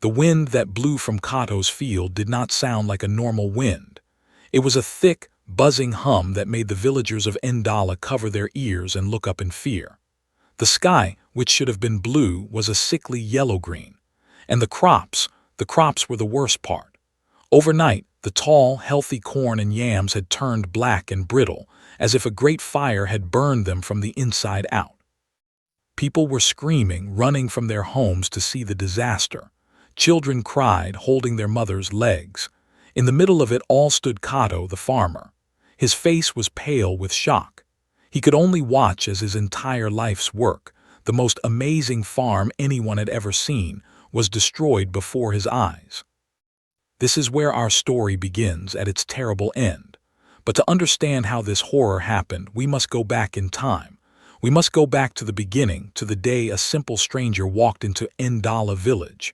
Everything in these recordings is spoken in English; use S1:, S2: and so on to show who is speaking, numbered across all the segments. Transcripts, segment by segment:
S1: The wind that blew from Kato's field did not sound like a normal wind. It was a thick, buzzing hum that made the villagers of Ndala cover their ears and look up in fear. The sky, which should have been blue, was a sickly yellow-green. And the crops were the worst part. Overnight, the tall, healthy corn and yams had turned black and brittle, as if a great fire had burned them from the inside out. People were screaming, running from their homes to see the disaster. Children cried, holding their mothers' legs. In the middle of it all stood Kato, the farmer. His face was pale with shock. He could only watch as his entire life's work, the most amazing farm anyone had ever seen, was destroyed before his eyes. This is where our story begins, at its terrible end. But to understand how this horror happened, we must go back in time. We must go back to the beginning, to the day a simple stranger walked into Ndala village.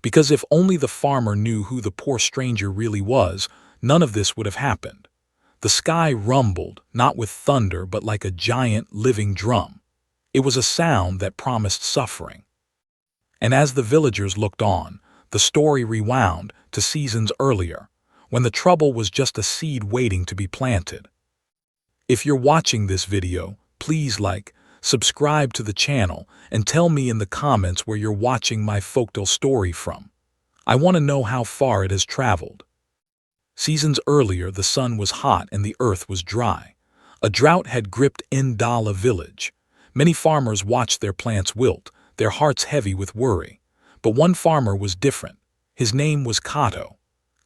S1: Because if only the farmer knew who the poor stranger really was, none of this would have happened. The sky rumbled, not with thunder but like a giant living drum. It was a sound that promised suffering. And as the villagers looked on, the story rewound to seasons earlier, when the trouble was just a seed waiting to be planted. If you're watching this video, please like, subscribe to the channel, and tell me in the comments where you're watching my folktale story from. I want to know how far it has traveled. Seasons earlier, the sun was hot and the earth was dry. A drought had gripped Ndala village. Many farmers watched their plants wilt, their hearts heavy with worry. But one farmer was different. His name was Kato.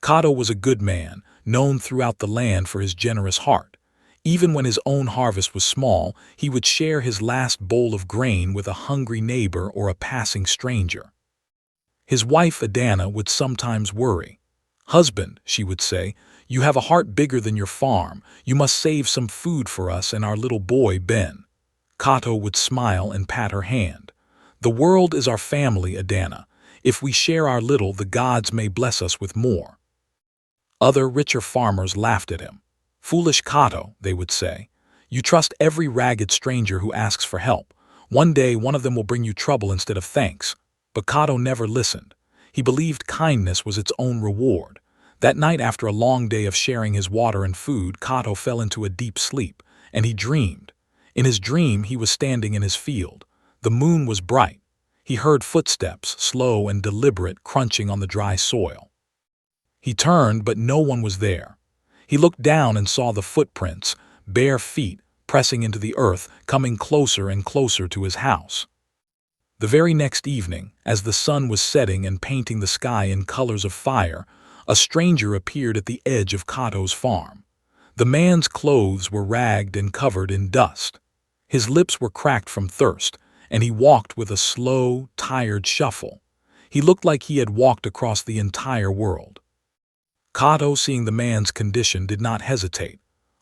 S1: Kato was a good man, known throughout the land for his generous heart. Even when his own harvest was small, he would share his last bowl of grain with a hungry neighbor or a passing stranger. His wife Adana would sometimes worry. "Husband," she would say, "you have a heart bigger than your farm. You must save some food for us and our little boy Ben." Kato would smile and pat her hand. "The world is our family, Adana. If we share our little, the gods may bless us with more." Other richer farmers laughed at him. "Foolish Kato," they would say. "You trust every ragged stranger who asks for help. One day one of them will bring you trouble instead of thanks." But Kato never listened. He believed kindness was its own reward. That night, after a long day of sharing his water and food, Kato fell into a deep sleep, and he dreamed. In his dream, he was standing in his field. The moon was bright. He heard footsteps, slow and deliberate, crunching on the dry soil. He turned, but no one was there. He looked down and saw the footprints, bare feet, pressing into the earth, coming closer and closer to his house. The very next evening, as the sun was setting and painting the sky in colors of fire, a stranger appeared at the edge of Kato's farm. The man's clothes were ragged and covered in dust. His lips were cracked from thirst, and he walked with a slow, tired shuffle. He looked like he had walked across the entire world. Kato, seeing the man's condition, did not hesitate.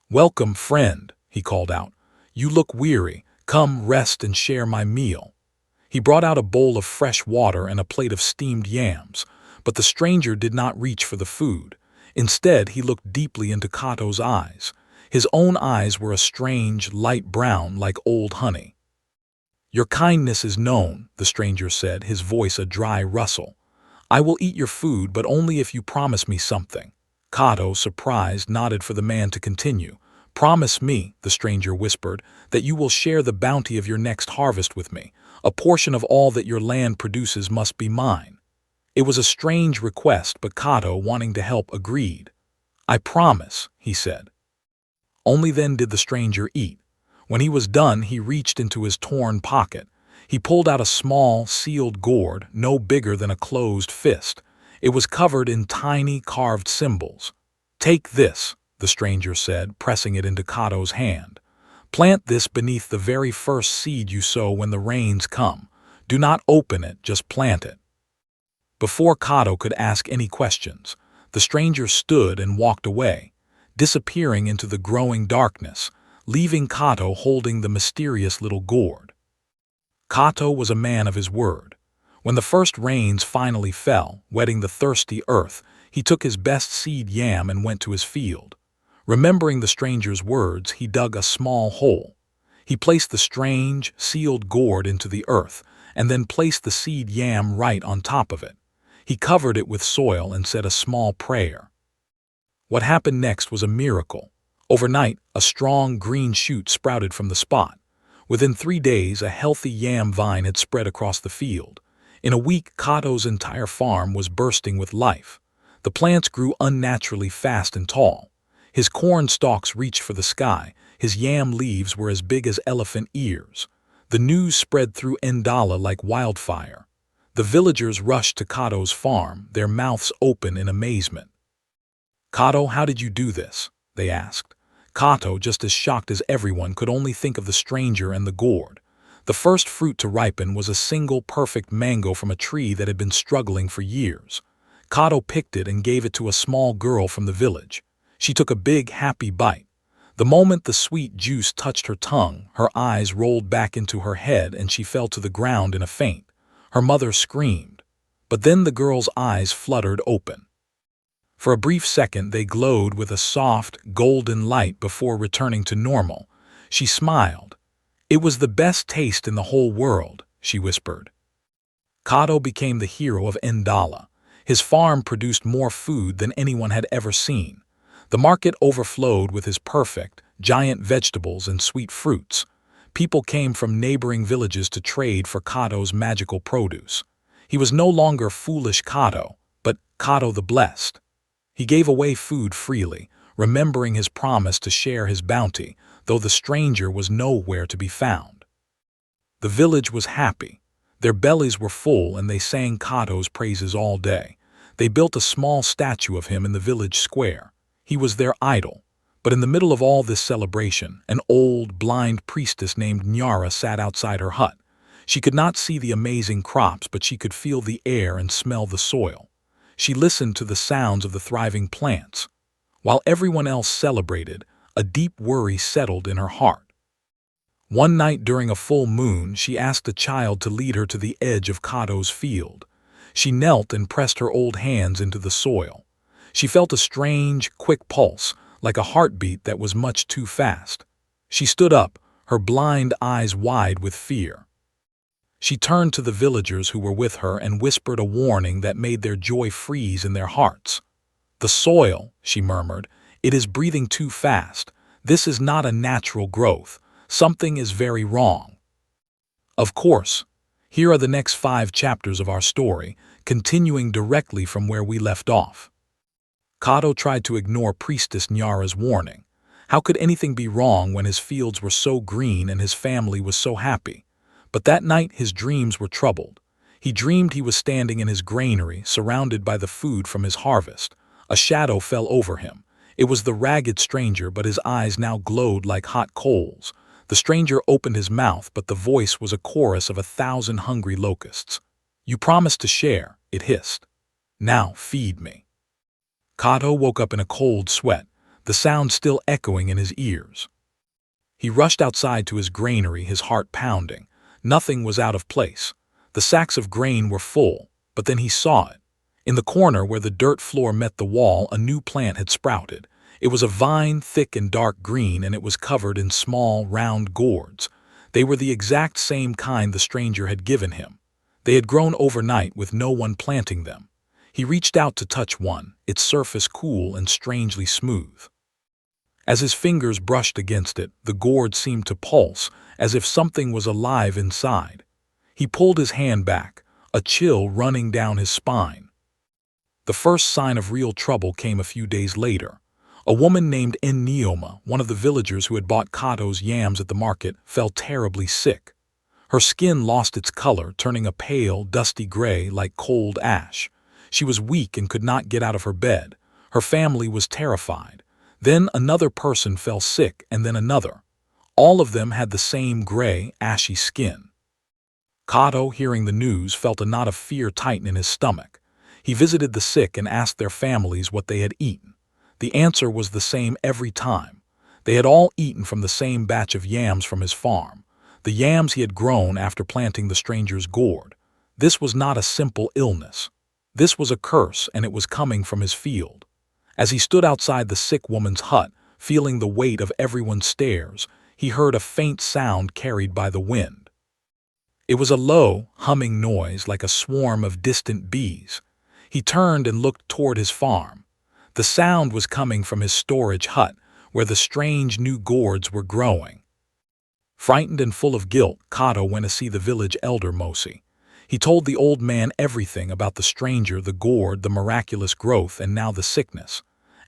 S1: "Welcome, friend," he called out. "You look weary. Come, rest and share my meal." He brought out a bowl of fresh water and a plate of steamed yams, but the stranger did not reach for the food. Instead, he looked deeply into Kato's eyes. His own eyes were a strange, light brown like old honey. "Your kindness is known," the stranger said, his voice a dry rustle. "I will eat your food, but only if you promise me something." Kato, surprised, nodded for the man to continue. "Promise me," the stranger whispered, "that you will share the bounty of your next harvest with me. A portion of all that your land produces must be mine." It was a strange request, but Kato, wanting to help, agreed. "I promise," he said. Only then did the stranger eat. When he was done, he reached into his torn pocket. He pulled out a small, sealed gourd, no bigger than a closed fist. It was covered in tiny, carved symbols. "Take this," the stranger said, pressing it into Kato's hand. "Plant this beneath the very first seed you sow when the rains come. Do not open it, just plant it." Before Kato could ask any questions, the stranger stood and walked away, disappearing into the growing darkness, leaving Kato holding the mysterious little gourd. Kato was a man of his word. When the first rains finally fell, wetting the thirsty earth, he took his best seed yam and went to his field. Remembering the stranger's words, he dug a small hole. He placed the strange, sealed gourd into the earth, and then placed the seed yam right on top of it. He covered it with soil and said a small prayer. What happened next was a miracle. Overnight, a strong green shoot sprouted from the spot. Within 3 days, a healthy yam vine had spread across the field. In a week, Kato's entire farm was bursting with life. The plants grew unnaturally fast and tall. His corn stalks reached for the sky. His yam leaves were as big as elephant ears. The news spread through Ndala like wildfire. The villagers rushed to Kato's farm, their mouths open in amazement. "Kato, how did you do this?" they asked. Kato, just as shocked as everyone, could only think of the stranger and the gourd. The first fruit to ripen was a single perfect mango from a tree that had been struggling for years. Kato picked it and gave it to a small girl from the village. She took a big, happy bite. The moment the sweet juice touched her tongue, her eyes rolled back into her head and she fell to the ground in a faint. Her mother screamed. But then the girl's eyes fluttered open. For a brief second, they glowed with a soft, golden light before returning to normal. She smiled. "It was the best taste in the whole world," she whispered. Kato became the hero of Ndala. His farm produced more food than anyone had ever seen. The market overflowed with his perfect, giant vegetables and sweet fruits. People came from neighboring villages to trade for Kato's magical produce. He was no longer foolish Kato, but Kato the Blessed. He gave away food freely, remembering his promise to share his bounty, though the stranger was nowhere to be found. The village was happy. Their bellies were full and they sang Kato's praises all day. They built a small statue of him in the village square. He was their idol. But in the middle of all this celebration, an old, blind priestess named Nyara sat outside her hut. She could not see the amazing crops, but she could feel the air and smell the soil. She listened to the sounds of the thriving plants. While everyone else celebrated, a deep worry settled in her heart. One night during a full moon, she asked a child to lead her to the edge of Kato's field. She knelt and pressed her old hands into the soil. She felt a strange, quick pulse, like a heartbeat that was much too fast. She stood up, her blind eyes wide with fear. She turned to the villagers who were with her and whispered a warning that made their joy freeze in their hearts. "The soil," she murmured, "it is breathing too fast. This is not a natural growth. Something is very wrong." Of course, here are the next 5 chapters of our story, continuing directly from where we left off. Kato tried to ignore Priestess Nyara's warning. How could anything be wrong when his fields were so green and his family was so happy? But that night his dreams were troubled. He dreamed he was standing in his granary, surrounded by the food from his harvest. A shadow fell over him. It was the ragged stranger, but his eyes now glowed like hot coals. The stranger opened his mouth, but the voice was a chorus of 1,000 hungry locusts. "You promised to share," it hissed. "Now feed me." Kato woke up in a cold sweat, the sound still echoing in his ears. He rushed outside to his granary, his heart pounding. Nothing was out of place. The sacks of grain were full, but then he saw it. In the corner where the dirt floor met the wall, a new plant had sprouted. It was a vine, thick and dark green, and it was covered in small, round gourds. They were the exact same kind the stranger had given him. They had grown overnight with no one planting them. He reached out to touch one, its surface cool and strangely smooth. As his fingers brushed against it, the gourd seemed to pulse, as if something was alive inside. He pulled his hand back, a chill running down his spine. The first sign of real trouble came a few days later. A woman named Neoma, one of the villagers who had bought Kato's yams at the market, fell terribly sick. Her skin lost its color, turning a pale, dusty gray like cold ash. She was weak and could not get out of her bed. Her family was terrified. Then another person fell sick, and then another. All of them had the same gray, ashy skin. Kato, hearing the news, felt a knot of fear tighten in his stomach. He visited the sick and asked their families what they had eaten. The answer was the same every time. They had all eaten from the same batch of yams from his farm, the yams he had grown after planting the stranger's gourd. This was not a simple illness. This was a curse, and it was coming from his field. As he stood outside the sick woman's hut, feeling the weight of everyone's stares, he heard a faint sound carried by the wind. It was a low, humming noise like a swarm of distant bees. He turned and looked toward his farm. The sound was coming from his storage hut, where the strange new gourds were growing. Frightened and full of guilt, Kato went to see the village elder Mosi. He told the old man everything about the stranger, the gourd, the miraculous growth, and now the sickness.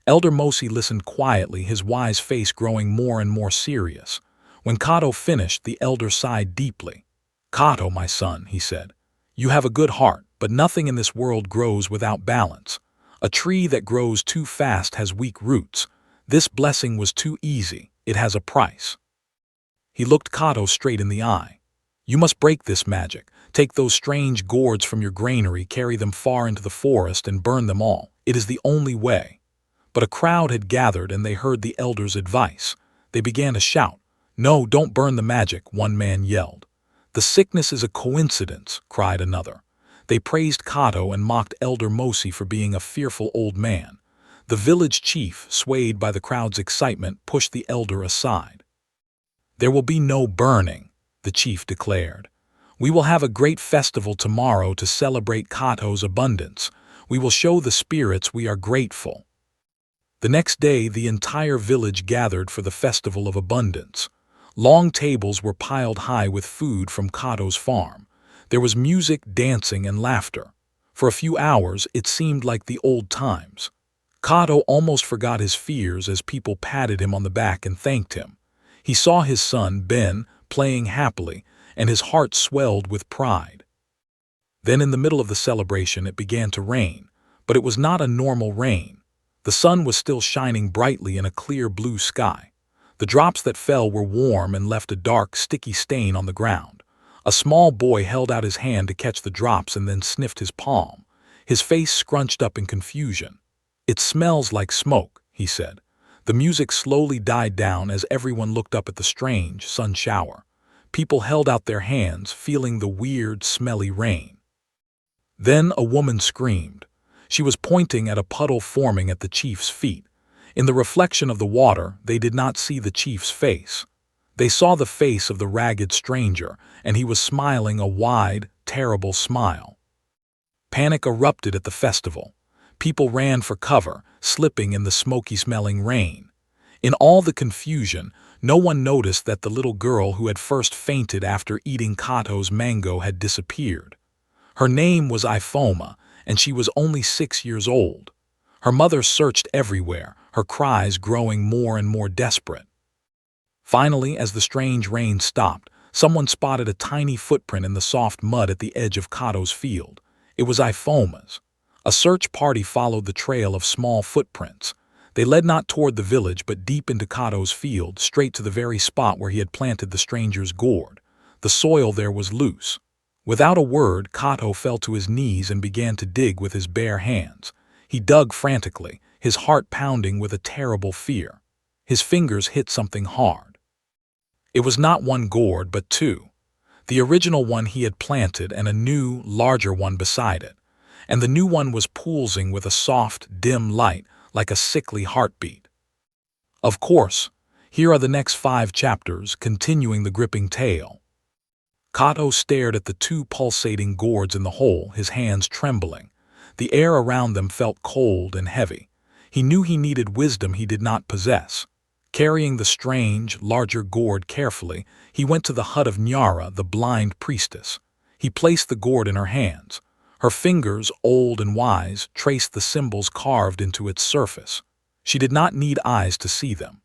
S1: Elder Mosi listened quietly, his wise face growing more and more serious. When Kato finished, the elder sighed deeply. "Kato, my son," he said, "you have a good heart, but nothing in this world grows without balance. A tree that grows too fast has weak roots. This blessing was too easy. It has a price." He looked Kato straight in the eye. "You must break this magic. Take those strange gourds from your granary, carry them far into the forest, and burn them all. It is the only way." But a crowd had gathered, and they heard the elder's advice. They began to shout. "No, don't burn the magic," one man yelled. "The sickness is a coincidence," cried another. They praised Kato and mocked Elder Mosi for being a fearful old man. The village chief, swayed by the crowd's excitement, pushed the elder aside. "There will be no burning," the chief declared. "We will have a great festival tomorrow to celebrate Kato's abundance. We will show the spirits we are grateful." The next day, the entire village gathered for the Festival of Abundance. Long tables were piled high with food from Kato's farm. There was music, dancing, and laughter. For a few hours, it seemed like the old times. Kato almost forgot his fears as people patted him on the back and thanked him. He saw his son, Ben, playing happily, and his heart swelled with pride. Then in the middle of the celebration, it began to rain, but it was not a normal rain. The sun was still shining brightly in a clear blue sky. The drops that fell were warm and left a dark, sticky stain on the ground. A small boy held out his hand to catch the drops and then sniffed his palm. His face scrunched up in confusion. "It smells like smoke," he said. The music slowly died down as everyone looked up at the strange sun shower. People held out their hands, feeling the weird, smelly rain. Then a woman screamed. She was pointing at a puddle forming at the chief's feet. In the reflection of the water, they did not see the chief's face. They saw the face of the ragged stranger, and he was smiling a wide, terrible smile. Panic erupted at the festival. People ran for cover, slipping in the smoky-smelling rain. In all the confusion, no one noticed that the little girl who had first fainted after eating Kato's mango had disappeared. Her name was Ifoma, and she was only 6 years old. Her mother searched everywhere, her cries growing more and more desperate. Finally, as the strange rain stopped, someone spotted a tiny footprint in the soft mud at the edge of Kato's field. It was Ifoma's. A search party followed the trail of small footprints. They led not toward the village but deep into Kato's field, straight to the very spot where he had planted the stranger's gourd. The soil there was loose. Without a word, Kato fell to his knees and began to dig with his bare hands. He dug frantically, his heart pounding with a terrible fear. His fingers hit something hard. It was not one gourd, but two. The original one he had planted and a new, larger one beside it. And the new one was pulsing with a soft, dim light, like a sickly heartbeat. Of course, here are the next 5 chapters, continuing the gripping tale. Kato stared at the 2 pulsating gourds in the hole, his hands trembling. The air around them felt cold and heavy. He knew he needed wisdom he did not possess. Carrying the strange, larger gourd carefully, he went to the hut of Nyara, the blind priestess. He placed the gourd in her hands. Her fingers, old and wise, traced the symbols carved into its surface. She did not need eyes to see them.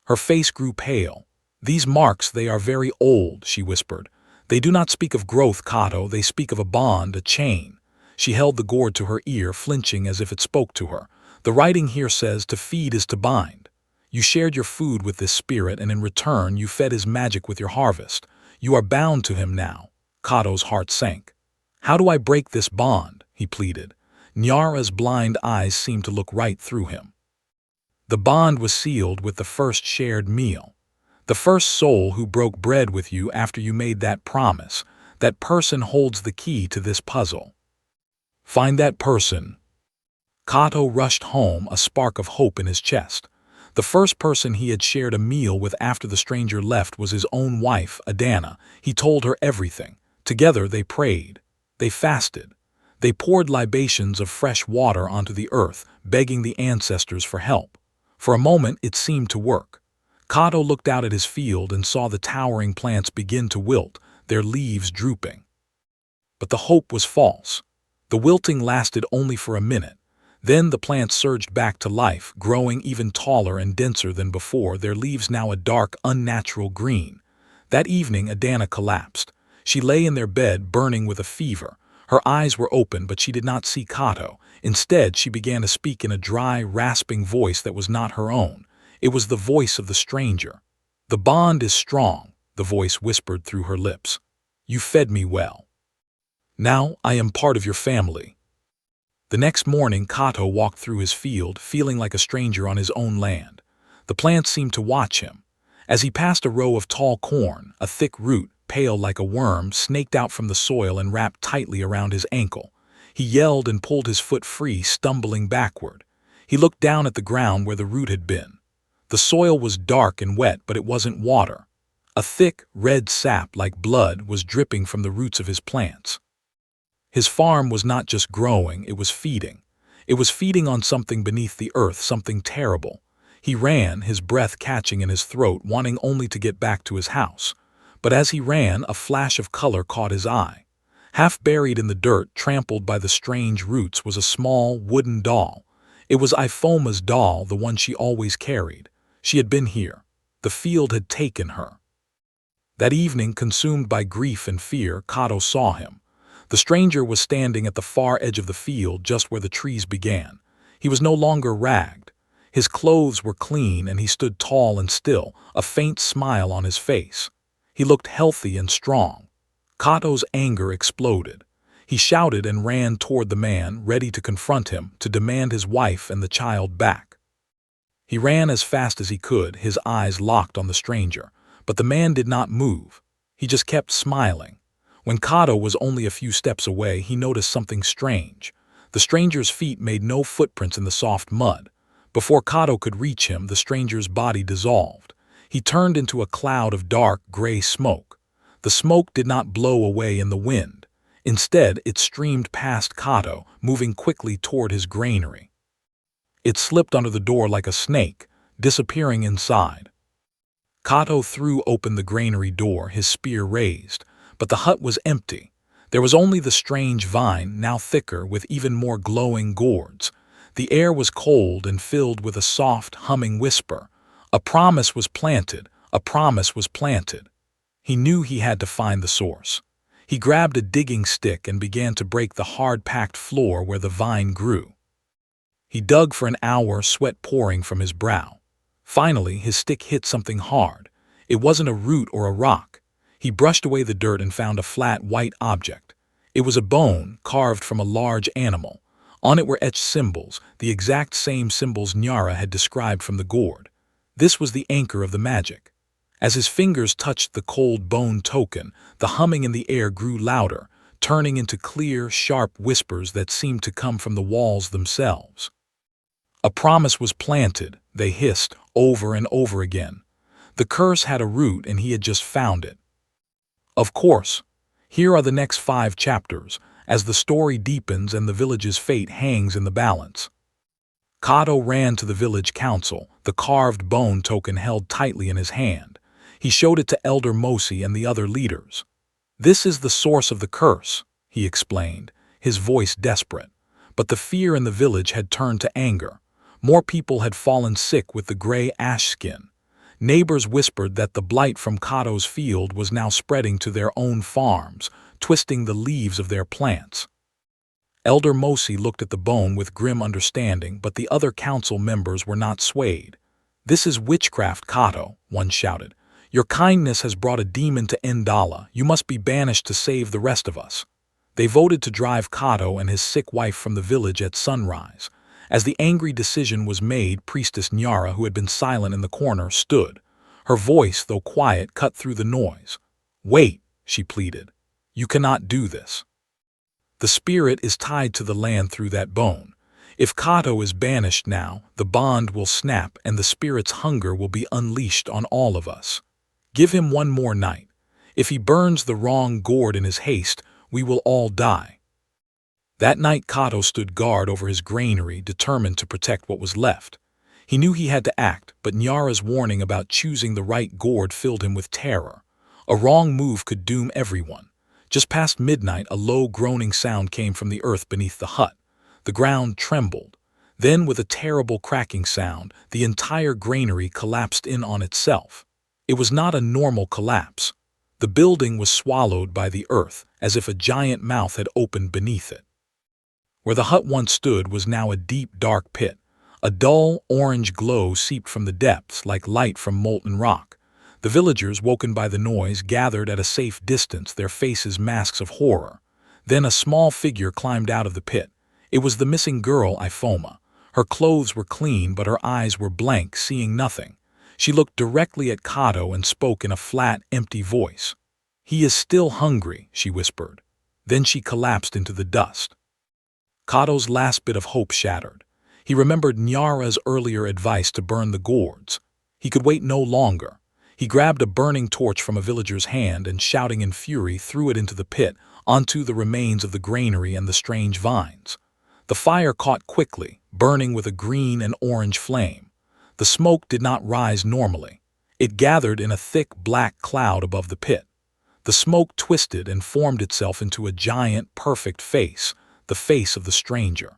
S1: Her face grew pale. "These marks, they are very old," she whispered. "They do not speak of growth, Kato, they speak of a bond, a chain." She held the gourd to her ear, flinching as if it spoke to her. "The writing here says, to feed is to bind. You shared your food with this spirit, and in return you fed his magic with your harvest. You are bound to him now." Kato's heart sank. "How do I break this bond?" he pleaded. Nyara's blind eyes seemed to look right through him. "The bond was sealed with the first shared meal. The first soul who broke bread with you after you made that promise, that person holds the key to this puzzle. Find that person." Kato rushed home, a spark of hope in his chest. The first person he had shared a meal with after the stranger left was his own wife, Adana. He told her everything. Together they prayed. They fasted. They poured libations of fresh water onto the earth, begging the ancestors for help. For a moment it seemed to work. Kato looked out at his field and saw the towering plants begin to wilt, their leaves drooping. But the hope was false. The wilting lasted only for a minute. Then the plants surged back to life, growing even taller and denser than before, their leaves now a dark, unnatural green. That evening Adana collapsed. She lay in their bed, burning with a fever. Her eyes were open, but she did not see Kato. Instead, she began to speak in a dry, rasping voice that was not her own. It was the voice of the stranger. "The bond is strong," the voice whispered through her lips. "You fed me well. Now I am part of your family." The next morning, Kato walked through his field, feeling like a stranger on his own land. The plants seemed to watch him. As he passed a row of tall corn, a thick root, pale like a worm, snaked out from the soil and wrapped tightly around his ankle. He yelled and pulled his foot free, stumbling backward. He looked down at the ground where the root had been. The soil was dark and wet, but it wasn't water. A thick, red sap, like blood, was dripping from the roots of his plants. His farm was not just growing, it was feeding. It was feeding on something beneath the earth, something terrible. He ran, his breath catching in his throat, wanting only to get back to his house. But as he ran, a flash of color caught his eye. Half buried in the dirt, trampled by the strange roots, was a small, wooden doll. It was Ifoma's doll, the one she always carried. She had been here. The field had taken her. That evening, consumed by grief and fear, Kato saw him. The stranger was standing at the far edge of the field, just where the trees began. He was no longer ragged. His clothes were clean, and he stood tall and still, a faint smile on his face. He looked healthy and strong. Kato's anger exploded. He shouted and ran toward the man, ready to confront him, to demand his wife and the child back. He ran as fast as he could, his eyes locked on the stranger. But the man did not move. He just kept smiling. When Kato was only a few steps away, he noticed something strange. The stranger's feet made no footprints in the soft mud. Before Kato could reach him, the stranger's body dissolved. He turned into a cloud of dark, gray smoke. The smoke did not blow away in the wind. Instead, it streamed past Kato, moving quickly toward his granary. It slipped under the door like a snake, disappearing inside. Kato threw open the granary door, his spear raised. But the hut was empty. There was only the strange vine, now thicker, with even more glowing gourds. The air was cold and filled with a soft, humming whisper. A promise was planted. A promise was planted. He knew he had to find the source. He grabbed a digging stick and began to break the hard-packed floor where the vine grew. He dug for an hour, sweat pouring from his brow. Finally, his stick hit something hard. It wasn't a root or a rock. He brushed away the dirt and found a flat, white object. It was a bone carved from a large animal. On it were etched symbols, the exact same symbols Nyara had described from the gourd. This was the anchor of the magic. As his fingers touched the cold bone token, the humming in the air grew louder, turning into clear, sharp whispers that seemed to come from the walls themselves. A promise was planted, they hissed, over and over again. The curse had a root, and he had just found it. Of course. Here are the next 5 chapters, as the story deepens and the village's fate hangs in the balance. Kato ran to the village council, the carved bone token held tightly in his hand. He showed it to Elder Mosi and the other leaders. "This is the source of the curse," he explained, his voice desperate. But the fear in the village had turned to anger. More people had fallen sick with the gray ash skin. Neighbors whispered that the blight from Kato's field was now spreading to their own farms, twisting the leaves of their plants. Elder Mosi looked at the bone with grim understanding, but the other council members were not swayed. "This is witchcraft, Kato," one shouted. "Your kindness has brought a demon to Ndala. You must be banished to save the rest of us." They voted to drive Kato and his sick wife from the village at sunrise. As the angry decision was made, Priestess Nyara, who had been silent in the corner, stood. Her voice, though quiet, cut through the noise. "Wait," she pleaded. "You cannot do this. The spirit is tied to the land through that bone. If Kato is banished now, the bond will snap and the spirit's hunger will be unleashed on all of us. Give him one more night. If he burns the wrong gourd in his haste, we will all die." That night Kato stood guard over his granary, determined to protect what was left. He knew he had to act, but Nyara's warning about choosing the right gourd filled him with terror. A wrong move could doom everyone. Just past midnight, a low groaning sound came from the earth beneath the hut. The ground trembled. Then, with a terrible cracking sound, the entire granary collapsed in on itself. It was not a normal collapse. The building was swallowed by the earth, as if a giant mouth had opened beneath it. Where the hut once stood was now a deep, dark pit. A dull, orange glow seeped from the depths like light from molten rock. The villagers, woken by the noise, gathered at a safe distance, their faces masks of horror. Then a small figure climbed out of the pit. It was the missing girl, Ifoma. Her clothes were clean, but her eyes were blank, seeing nothing. She looked directly at Kato and spoke in a flat, empty voice. "He is still hungry," she whispered. Then she collapsed into the dust. Kato's last bit of hope shattered. He remembered Nyara's earlier advice to burn the gourds. He could wait no longer. He grabbed a burning torch from a villager's hand and, shouting in fury, threw it into the pit, onto the remains of the granary and the strange vines. The fire caught quickly, burning with a green and orange flame. The smoke did not rise normally. It gathered in a thick black cloud above the pit. The smoke twisted and formed itself into a giant, perfect face, the face of the stranger.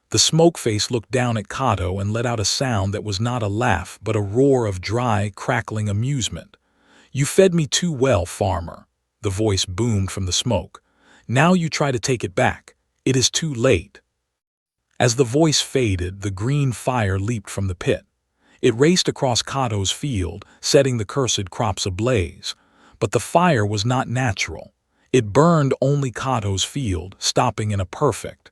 S1: The smoke face looked down at Kato and let out a sound that was not a laugh but a roar of dry, crackling amusement. "You fed me too well, farmer," the voice boomed from the smoke. "Now you try to take it back. It is too late." As the voice faded, the green fire leaped from the pit. It raced across Kato's field, setting the cursed crops ablaze. But the fire was not natural. It burned only Kato's field, stopping in a perfect,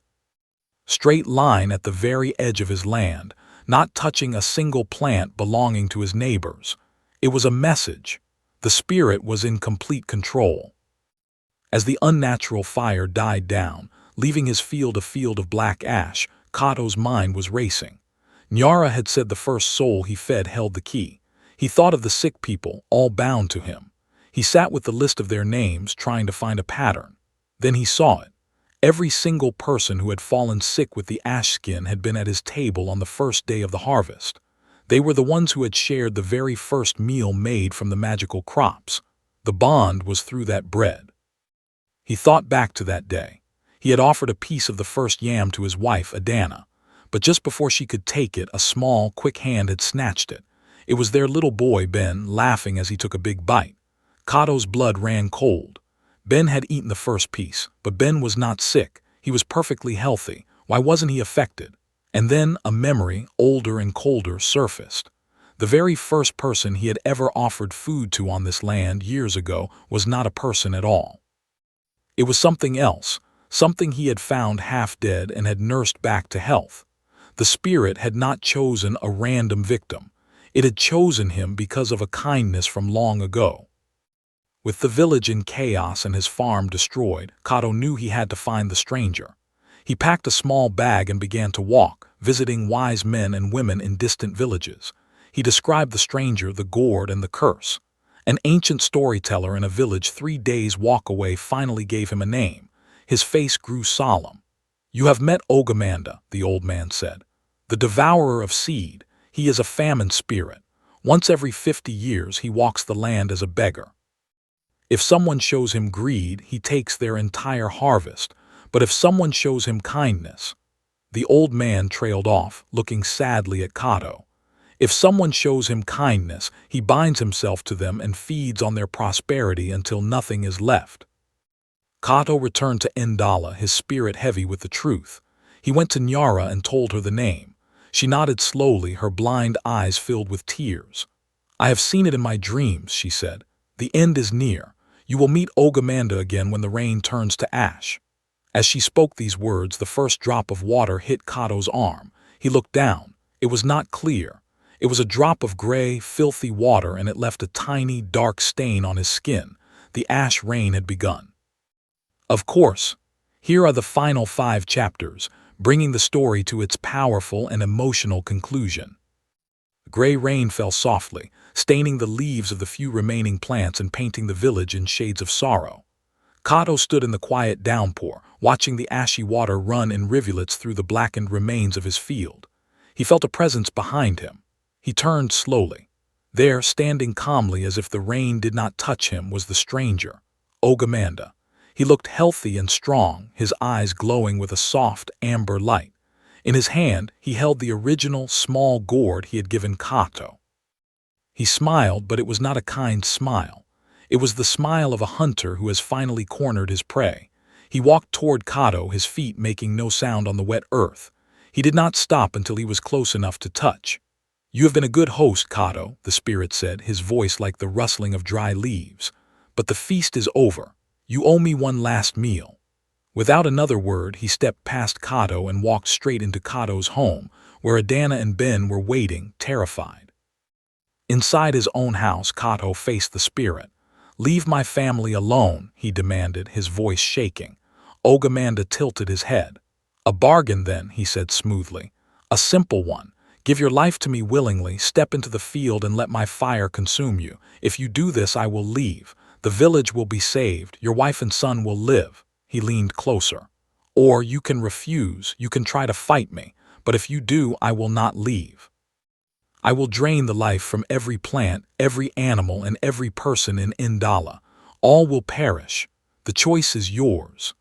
S1: straight line at the very edge of his land, not touching a single plant belonging to his neighbors. It was a message. The spirit was in complete control. As the unnatural fire died down, leaving his field a field of black ash, Kato's mind was racing. Nyara had said the first soul he fed held the key. He thought of the sick people, all bound to him. He sat with the list of their names, trying to find a pattern. Then he saw it. Every single person who had fallen sick with the ash skin had been at his table on the first day of the harvest. They were the ones who had shared the very first meal made from the magical crops. The bond was through that bread. He thought back to that day. He had offered a piece of the first yam to his wife, Adana. But just before she could take it, a small, quick hand had snatched it. It was their little boy, Ben, laughing as he took a big bite. Kato's blood ran cold. Ben had eaten the first piece, but Ben was not sick. He was perfectly healthy. Why wasn't he affected? And then a memory, older and colder, surfaced. The very first person he had ever offered food to on this land years ago was not a person at all. It was something else, something he had found half dead and had nursed back to health. The spirit had not chosen a random victim. It had chosen him because of a kindness from long ago. With the village in chaos and his farm destroyed, Kato knew he had to find the stranger. He packed a small bag and began to walk, visiting wise men and women in distant villages. He described the stranger, the gourd, and the curse. An ancient storyteller in a village 3 days' walk away finally gave him a name. His face grew solemn. "You have met Ogamanda," the old man said. "The devourer of seed. He is a famine spirit. Once every 50 years he walks the land as a beggar. If someone shows him greed, he takes their entire harvest. But if someone shows him kindness—" The old man trailed off, looking sadly at Kato. "If someone shows him kindness, he binds himself to them and feeds on their prosperity until nothing is left." Kato returned to Ndala, his spirit heavy with the truth. He went to Nyara and told her the name. She nodded slowly, her blind eyes filled with tears. "I have seen it in my dreams," she said. "The end is near. You will meet Ogamanda again when the rain turns to ash." As she spoke these words, the first drop of water hit Kato's arm. He looked down. It was not clear. It was a drop of gray, filthy water, and it left a tiny, dark stain on his skin. The ash rain had begun. Of course, here are the final 5 chapters, bringing the story to its powerful and emotional conclusion. Gray rain fell softly, staining the leaves of the few remaining plants and painting the village in shades of sorrow. Kato stood in the quiet downpour, watching the ashy water run in rivulets through the blackened remains of his field. He felt a presence behind him. He turned slowly. There, standing calmly as if the rain did not touch him, was the stranger, Ogamanda. He looked healthy and strong, his eyes glowing with a soft, amber light. In his hand, he held the original, small gourd he had given Kato. He smiled, but it was not a kind smile. It was the smile of a hunter who has finally cornered his prey. He walked toward Kato, his feet making no sound on the wet earth. He did not stop until he was close enough to touch. "You have been a good host, Kato," the spirit said, his voice like the rustling of dry leaves. "But the feast is over. You owe me one last meal." Without another word, he stepped past Kato and walked straight into Kato's home, where Adana and Ben were waiting, terrified. Inside his own house, Kato faced the spirit. "Leave my family alone," he demanded, his voice shaking. Ogamanda tilted his head. "A bargain, then," he said smoothly. "A simple one. Give your life to me willingly, step into the field and let my fire consume you. If you do this, I will leave. The village will be saved, your wife and son will live." He leaned closer. "Or you can refuse, you can try to fight me, but if you do, I will not leave. I will drain the life from every plant, every animal, and every person in Indala. All will perish. The choice is yours."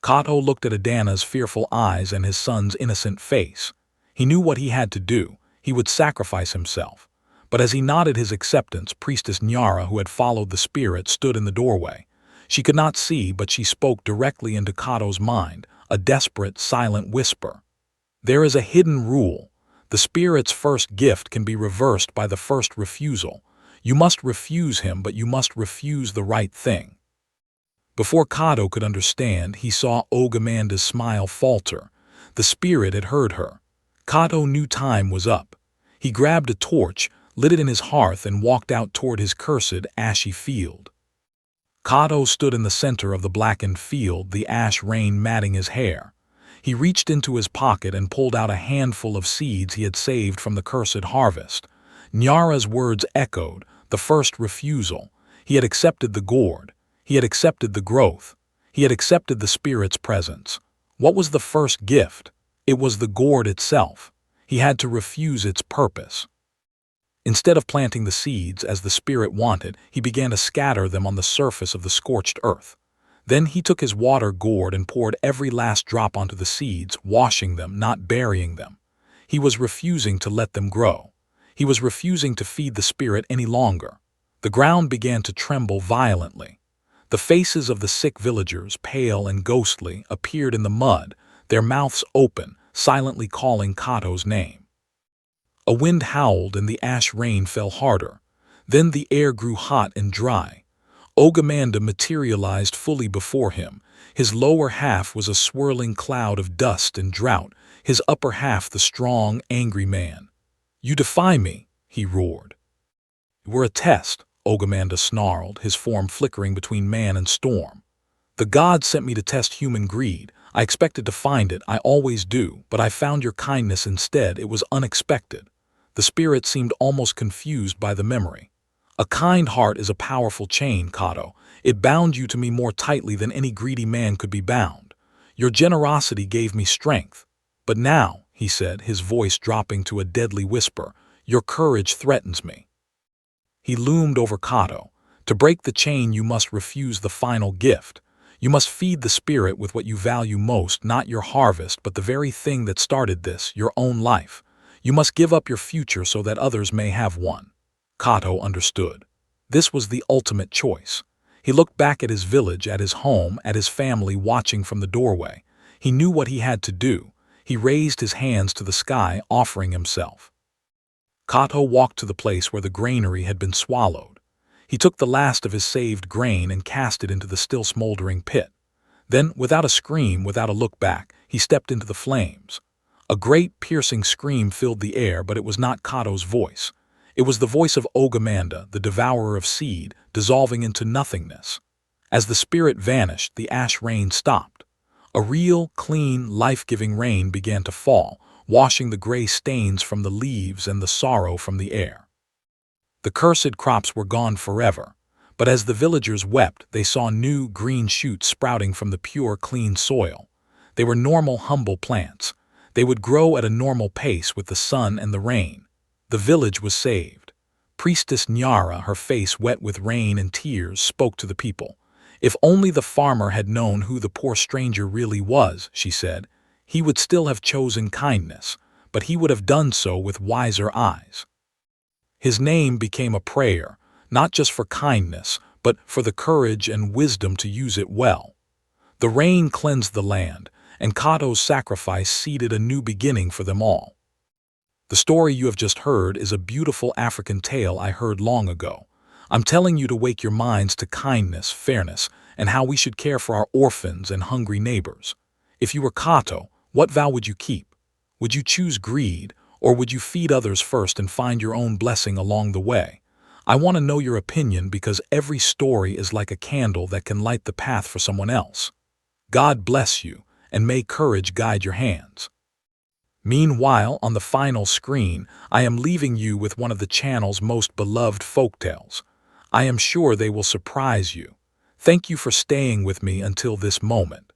S1: Kato looked at Adana's fearful eyes and his son's innocent face. He knew what he had to do. He would sacrifice himself. But as he nodded his acceptance, Priestess Nyara, who had followed the spirit, stood in the doorway. She could not see, but she spoke directly into Kato's mind, a desperate, silent whisper. "There is a hidden rule. The spirit's first gift can be reversed by the first refusal. You must refuse him, but you must refuse the right thing." Before Kato could understand, he saw Ogamanda's smile falter. The spirit had heard her. Kato knew time was up. He grabbed a torch, lit it in his hearth, and walked out toward his cursed, ashy field. Kato stood in the center of the blackened field, the ash rain matting his hair. He reached into his pocket and pulled out a handful of seeds he had saved from the cursed harvest. Nyara's words echoed, the first refusal. He had accepted the gourd. He had accepted the growth. He had accepted the spirit's presence. What was the first gift? It was the gourd itself. He had to refuse its purpose. Instead of planting the seeds as the spirit wanted, he began to scatter them on the surface of the scorched earth. Then he took his water gourd and poured every last drop onto the seeds, washing them, not burying them. He was refusing to let them grow. He was refusing to feed the spirit any longer. The ground began to tremble violently. The faces of the sick villagers, pale and ghostly, appeared in the mud, their mouths open, silently calling Kato's name. A wind howled and the ash rain fell harder. Then the air grew hot and dry. Ogamanda materialized fully before him. His lower half was a swirling cloud of dust and drought, his upper half the strong, angry man. "You defy me," he roared. "We're a test," Ogamanda snarled, his form flickering between man and storm. "The gods sent me to test human greed. I expected to find it, I always do, but I found your kindness instead. It was unexpected." The spirit seemed almost confused by the memory. "A kind heart is a powerful chain, Kato. It bound you to me more tightly than any greedy man could be bound. Your generosity gave me strength. But now," he said, his voice dropping to a deadly whisper, "your courage threatens me." He loomed over Kato. "To break the chain, you must refuse the final gift. You must feed the spirit with what you value most, not your harvest, but the very thing that started this, your own life. You must give up your future so that others may have one." Kato understood. This was the ultimate choice. He looked back at his village, at his home, at his family watching from the doorway. He knew what he had to do. He raised his hands to the sky, offering himself. Kato walked to the place where the granary had been swallowed. He took the last of his saved grain and cast it into the still smoldering pit. Then, without a scream, without a look back, he stepped into the flames. A great, piercing scream filled the air, but it was not Kato's voice. It was the voice of Ogamanda, the devourer of seed, dissolving into nothingness. As the spirit vanished, the ash rain stopped. A real, clean, life-giving rain began to fall, washing the gray stains from the leaves and the sorrow from the air. The cursed crops were gone forever, But as the villagers wept, they saw new green shoots sprouting from the pure, clean soil. They were normal, humble plants. They would grow at a normal pace with the sun and the rain. The village was saved. Priestess Nyara, her face wet with rain and tears, spoke to the people. If only the farmer had known who the poor stranger really was, she said, he would still have chosen kindness, but he would have done so with wiser eyes. His name became a prayer, not just for kindness, but for the courage and wisdom to use it well. The rain cleansed the land, and Kato's sacrifice seeded a new beginning for them all. The story you have just heard is a beautiful African tale I heard long ago. I'm telling you to wake your minds to kindness, fairness, and how we should care for our orphans and hungry neighbors. If you were Kato, what vow would you keep? Would you choose greed, or would you feed others first and find your own blessing along the way? I want to know your opinion because every story is like a candle that can light the path for someone else. God bless you, and may courage guide your hands. Meanwhile, on the final screen, I am leaving you with one of the channel's most beloved folktales. I am sure they will surprise you. Thank you for staying with me until this moment.